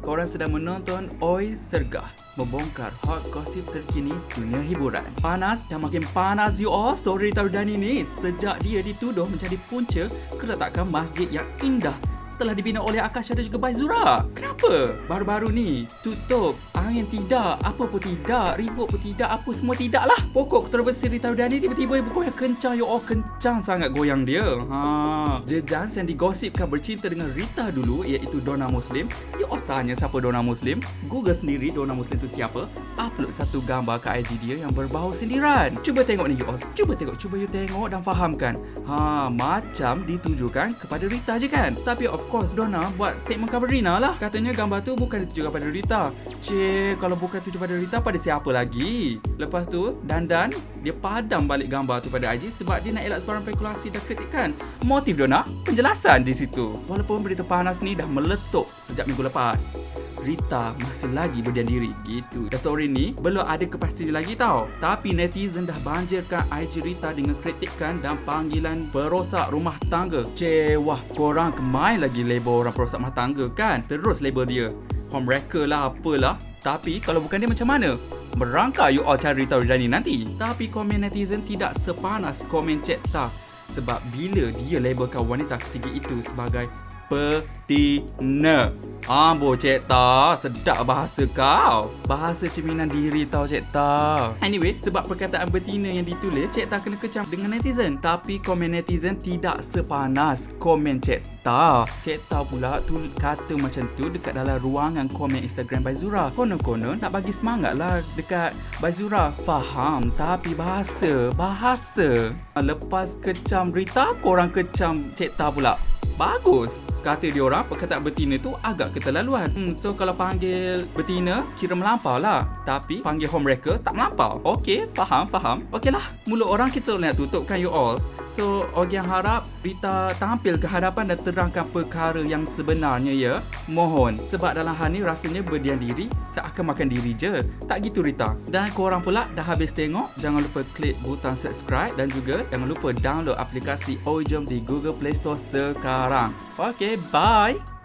korang sedang menonton Oi Sergah, membongkar hot gossip terkini dunia hiburan. Panas dan makin panas you all story Taudani ni sejak dia dituduh menjadi punca keretakan masjid yang indah telah dibina oleh Akash dan juga Baizura. Kenapa? Baru-baru ni tutup, angin tidak, apa pun tidak, ribut pun tidak, apa semua tidak lah. Pokok kontroversi Rita Wadani tiba-tiba bergoyang kencang. Kencang sangat goyang dia. Jejans yang digosipkan bercinta dengan Rita dulu iaitu Donna Muslim. You all tanya siapa Donna Muslim? Google sendiri Donna Muslim tu siapa. Upload satu gambar ke IG dia yang berbau sindiran. Cuba tengok ni you all. Cuba you tengok dan fahamkan. Macam ditujukan kepada Rita je kan? Tapi of course Donna buat statement cover Rina lah. Katanya gambar tu bukan ditujukan pada Rita. Kalau bukan tuju pada Rita, pada siapa lagi? Lepas tu Dandan dia padam balik gambar tu pada IG sebab dia nak elak sebarang spekulasi dan kritikan. Motif Donna, penjelasan di situ. Walaupun berita panas ni dah meletup sejak minggu lepas, Rita masih lagi berdiam diri gitu. Dan story ni belum ada kepastian lagi tau. Tapi netizen dah banjirkan IG Rita dengan kritikan dan panggilan perosak rumah tangga. Wah, korang kemain lagi label orang perosak rumah tangga kan? Terus label dia homewrecker lah apalah. Tapi kalau bukan dia macam mana? Merangkak you all cari Rita Wadani nanti. Tapi komen netizen tidak sepanas komen Cekta, sebab bila dia labelkan wanita ketiga itu sebagai betina. Cekta, sedap bahasa kau. Bahasa cerminan diri tau Cekta. Anyway, sebab perkataan betina yang ditulis, Cekta kena kecam dengan netizen. Tapi komen netizen tidak sepanas komen Cekta. Cekta pula tu kata macam tu dekat dalam ruangan komen Instagram Baizura. Konon-konon nak bagi semangat lah dekat Baizura. Faham, tapi bahasa. Lepas kecam Rita, korang kecam Cekta pula. Bagus. Kata dia orang perkataan betina tu agak keterlaluan. So kalau panggil betina kira melampau lah. Tapi panggil homewrecker tak melampau. Okey, faham. Okey lah, mulut orang kita nak tutup kan you all. So Ogiang harap Rita tampil ke hadapan dan terangkan perkara yang sebenarnya ya. Mohon. Sebab dalam hal ni rasanya berdiam diri seakan makan diri je. Tak gitu Rita. Dan korang pula dah habis tengok, jangan lupa klik butang subscribe dan juga jangan lupa download aplikasi Oi Jom di Google Play Store sekarang. Okey, bye.